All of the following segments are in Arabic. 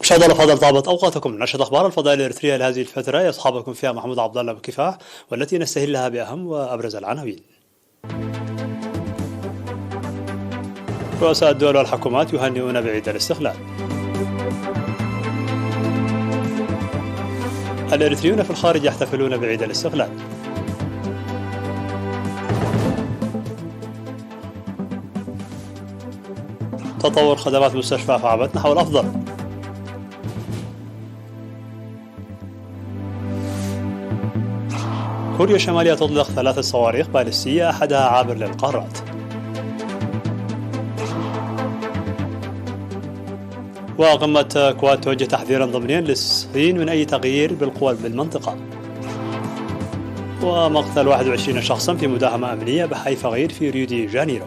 مشاهدينا الأفاضل، طابت أوقاتكم. نشرة أخبار الفضاء الإريترية لهذه الفترة يصحبكم فيها محمود عبد الله بكفاح، والتي نستهلها بأهم وأبرز العناوين. رؤساء الدول والحكومات يهنئون بعيد الاستقلال. الإريتريون في الخارج يحتفلون بعيد الاستقلال. تطور خدمات مستشفى فعبت نحو الأفضل. كوريا الشمالية تطلق 3 صواريخ باليستية، أحدها عابر للقارات. وقمة كواد توجه تحذيرا ضمنيا للصين من أي تغيير بالقوى بالمنطقة. ومقتل 21 شخصا في مداهمة أمنية بحي فغير في ريو دي جانيرو.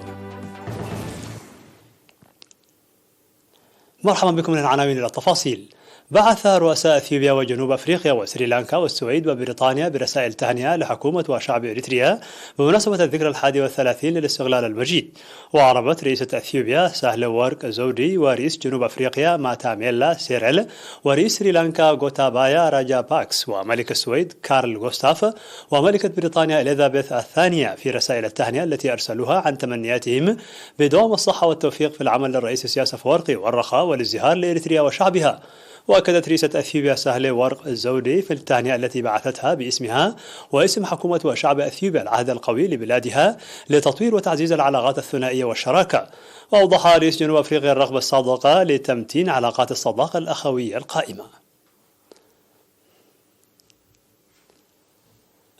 مرحبا بكم من العناوين إلى التفاصيل. بعث رؤساء اثيوبيا وجنوب افريقيا وسريلانكا والسويد وبريطانيا برسائل تهنئه لحكومه وشعب اريتريا بمناسبه الذكرى 31 للاستقلال المجيد. واعربت رئيسه اثيوبيا ساهله ورق زودي ورئيس جنوب افريقيا ماتاميلا سيريل ورئيس سريلانكا غوتابايا راجا باكس وملك السويد كارل غوستاف وملكه بريطانيا إليزابيث الثانيه في رسائل التهنئه التي ارسلوها عن تمنياتهم بدوام الصحه والتوفيق في العمل للرئيس سياس أفورقي والرخاء والازدهار لاريتريا وشعبها. وأكدت رئيسة أثيوبيا ساهله ورق الزودي في التهنئة التي بعثتها باسمها واسم حكومة وشعب أثيوبيا العهد القوي لبلادها لتطوير وتعزيز العلاقات الثنائية والشراكة. وأوضح رئيس جنوب أفريقيا الرغبة الصادقة لتمتين علاقات الصداقة الأخوية القائمة.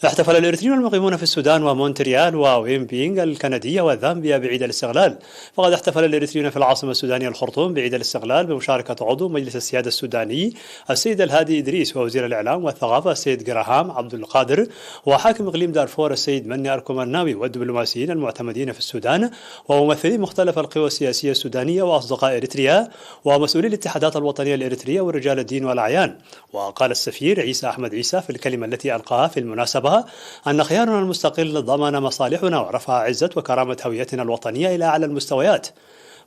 احتفل الإريتريون المقيمون في السودان ومونتريال وويمبينغ الكندية وزامبيا بعيد الاستقلال. فقد احتفل الإريتريون في العاصمة السودانية الخرطوم بعيد الاستقلال بمشاركة عضو مجلس السيادة السوداني السيد الهادي إدريس ووزير الإعلام والثقافة السيد جراهام عبد القادر وحاكم إقليم دارفور السيد مني أركومناوي والدبلوماسيين المعتمدين في السودان وممثلين مختلف القوى السياسية السودانية وأصدقاء إريتريا ومسؤولي الاتحادات الوطنية الإريترية ورجال الدين والأعيان. وقال السفير عيسى أحمد عيسى في الكلمة التي ألقاها في المناسبة أن خيارنا المستقل ضمن مصالحنا ورفع عزة وكرامة هويتنا الوطنية إلى أعلى المستويات،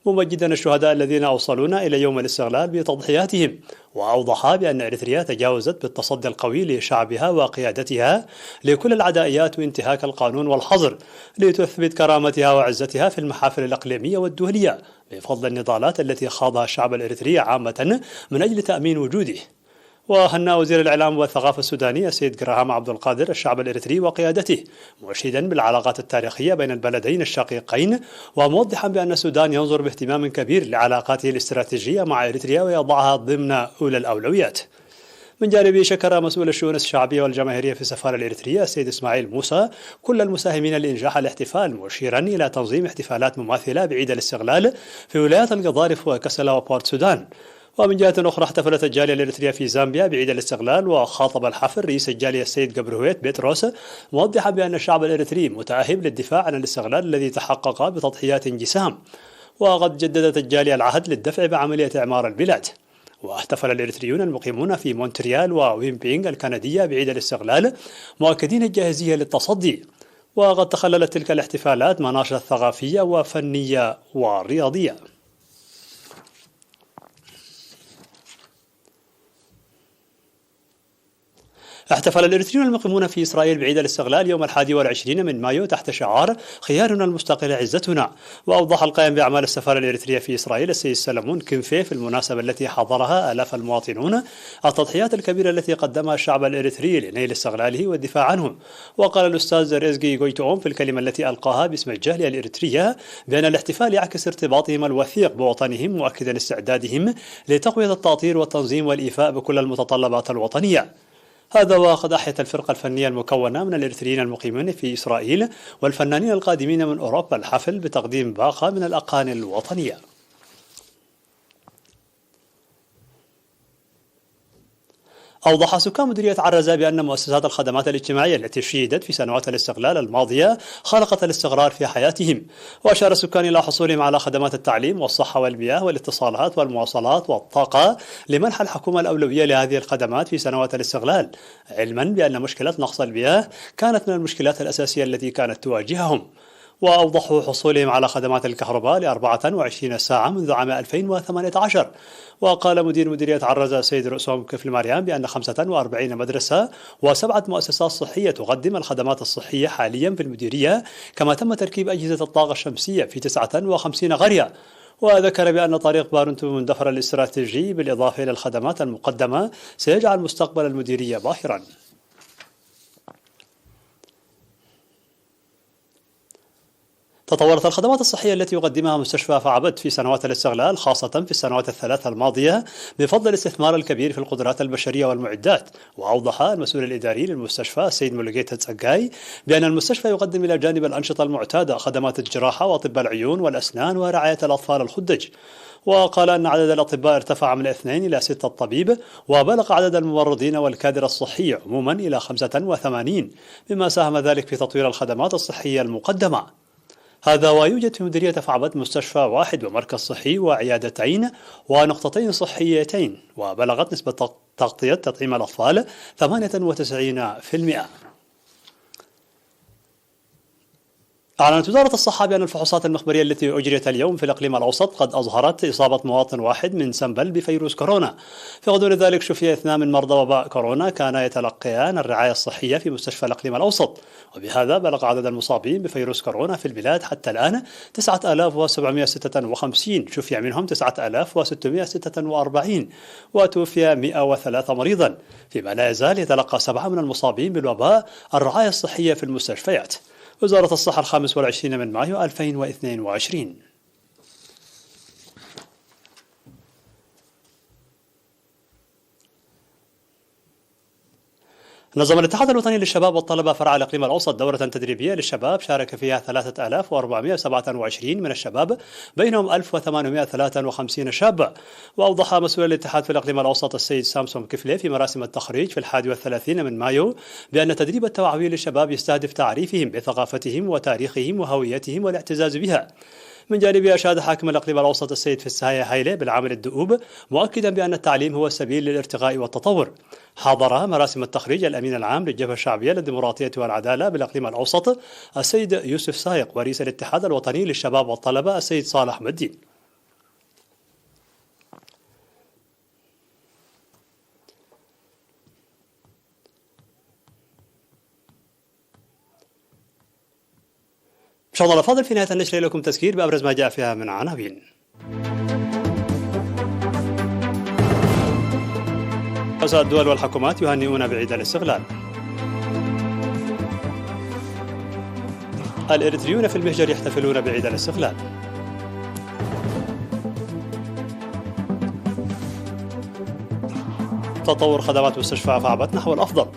ممجدا الشهداء الذين أوصلونا إلى يوم الاستقلال بتضحياتهم. وأوضح بأن إريتريا تجاوزت بالتصدي القوي لشعبها وقيادتها لكل العدائيات وانتهاك القانون والحظر لتثبت كرامتها وعزتها في المحافل الإقليمية والدولية بفضل النضالات التي خاضها الشعب الإريتري عامة من أجل تأمين وجوده. وهنأ وزير الإعلام والثقافة السوداني السيد جراهام عبد القادر الشعب الإريتري وقيادته مشيدا بالعلاقات التاريخية بين البلدين الشقيقين وموضحا بأن السودان ينظر باهتمام كبير لعلاقاته الاستراتيجية مع إريتريا ويضعها ضمن أولى الأولويات. من جانبه شكر مسؤول الشؤون الشعبية والجماهيرية في السفارة الإريترية السيد إسماعيل موسى كل المساهمين لإنجاح الاحتفال، مشيرا إلى تنظيم احتفالات مماثلة بعيد الاستقلال في ولايات القضارف وكسلا وبورت سودان. ومن جهة أخرى احتفلت الجالية الإريترية في زامبيا بعيد الاستقلال، وخاطب الحفل رئيس الجالية السيد جبرهويت بيتروس موضحا بأن الشعب الإريتري متأهب للدفاع عن الاستقلال الذي تحقق بتضحيات جسام. وقد جددت الجالية العهد للدفع بعملية إعمار البلاد. واحتفل الإريتريون المقيمون في مونتريال وويمبينغ الكندية بعيد الاستقلال مؤكدين الجاهزية للتصدي. وقد تخللت تلك الاحتفالات مناشط ثقافية وفنية ورياضية. احتفل الإريتريون المقيمون في إسرائيل بعيد الاستقلال يوم 21 من مايو تحت شعار خيارنا المستقل عزتنا. وأوضح القائم بأعمال السفارة الإريترية في إسرائيل السيد سلمون كنفي في المناسبة التي حضرها آلاف المواطنون التضحيات الكبيرة التي قدمها الشعب الإريتري لنيل استقلاله والدفاع عنه. وقال الأستاذ ريزقي غويتوم في الكلمة التي ألقاها باسم الجالية الإريترية بأن الاحتفال يعكس ارتباطهم الوثيق بوطنهم، مؤكدا استعدادهم لتقوية التأطير والتنظيم والإيفاء بكل المتطلبات الوطنية. هذا وقد أحيت الفرقة الفنية المكونة من الإريتريين المقيمين في إسرائيل والفنانين القادمين من أوروبا الحفل بتقديم باقة من الأغاني الوطنية. أوضح سكان مديرية عرزة بأن مؤسسات الخدمات الاجتماعية التي شيدت في سنوات الاستقلال الماضية خلقت الاستقرار في حياتهم. وأشار السكان إلى حصولهم على خدمات التعليم والصحة والمياه والاتصالات والمواصلات والطاقة لمنح الحكومة الأولوية لهذه الخدمات في سنوات الاستقلال، علما بأن مشكلة نقص المياه كانت من المشكلات الأساسية التي كانت تواجههم. وأوضحوا حصولهم على خدمات الكهرباء ل24 ساعة منذ عام 2018. وقال مدير مديرية عرزة السيد رؤسهم كفل مريم بأن 45 مدرسة و7 مؤسسات صحية تقدم الخدمات الصحية حاليا في المديرية، كما تم تركيب أجهزة الطاقة الشمسية في 59 قرية. وذكر بأن طريق بارنتو المندفر الاستراتيجي بالإضافة إلى الخدمات المقدمة سيجعل مستقبل المديرية باهرا. تطورت الخدمات الصحية التي يقدمها مستشفى فعبد في سنوات الاستغلال، خاصة في السنوات الثلاث الماضية، بفضل الاستثمار الكبير في القدرات البشرية والمعدات. وأوضح المسؤول الإداري للمستشفى السيد مولوجيتا تسقاي بأن المستشفى يقدم إلى جانب الأنشطة المعتادة خدمات الجراحة وطب العيون والأسنان ورعاية الأطفال الخدج. وقال أن عدد الأطباء ارتفع من 2 إلى 6 طبيب، وبلغ عدد الممرضين والكادر الصحي عموما إلى 85، مما ساهم ذلك في تطوير الخدمات الصحية المقدمة. هذا ويوجد في مديرية فعبد مستشفى واحد ومركز صحي وعيادتين ونقطتين صحيتين، وبلغت نسبة تغطية تطعيم الأطفال 98%. أعلنت وزارة الصحة بأن الفحوصات المخبرية التي أجريت اليوم في الإقليم الأوسط قد أظهرت إصابة مواطن واحد من سنبل بفيروس كورونا. في غضون ذلك شفي 2 من مرضى وباء كورونا كانا يتلقيان الرعاية الصحية في مستشفى الإقليم الأوسط، وبهذا بلغ عدد المصابين بفيروس كورونا في البلاد حتى الآن 9756، شفي منهم 9646 وتوفي 103 مريضا، فيما لا يزال يتلقى 7 من المصابين بالوباء الرعاية الصحية في المستشفيات. وزارة الصحة 25 من مايو 2022. نظم الاتحاد الوطني للشباب والطلبة فرع الإقليم الأوسط دورة تدريبية للشباب شارك فيها 3427 من الشباب، بينهم 1853 شابا. وأوضح مسؤول الاتحاد في الإقليم الأوسط السيد سامسون كفلي في مراسم التخريج في 31 من مايو بأن تدريب التوعوي للشباب يستهدف تعريفهم بثقافتهم وتاريخهم وهويتهم والاعتزاز بها. من جانبه أشاد حاكم الإقليم الأوسط السيد فساهية هايلة بالعامل الدؤوب، مؤكدا بأن التعليم هو السبيل للارتقاء والتطور. حاضر مراسم التخريج الأمين العام للجبهة الشعبية للديمقراطية والعدالة بالإقليم الأوسط السيد يوسف سايق، ورئيس الاتحاد الوطني للشباب والطلبة السيد صالح مدين. مشاهدينا الأفاضل، في نهاية النشر لكم تذكير بأبرز ما جاء فيها من عناوين. رؤساء الدول والحكومات يهنئون بعيد الاستغلال. الإريتريون في المهجر يحتفلون بعيد الاستغلال. تطور خدمات مستشفى فعبد نحو الأفضل.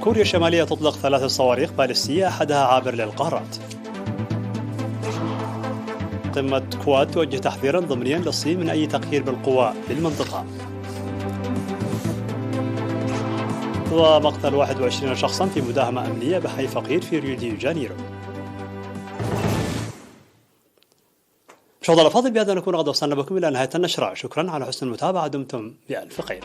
كوريا الشمالية تطلق 3 صواريخ باليستية أحدها عابر للقارات. قمة كواد توجه تحذيرا ضمنيا للصين من أي تقهير بالقوى في المنطقة. ومقتل 21 شخصا في مداهمة أمنية بحي فقير في ريو دي جانيرو. مشاهدينا الأفاضل، بهذا نكون قد وصلنا بكم إلى نهاية النشرة. شكرا على حسن المتابعة، دمتم بألف خير.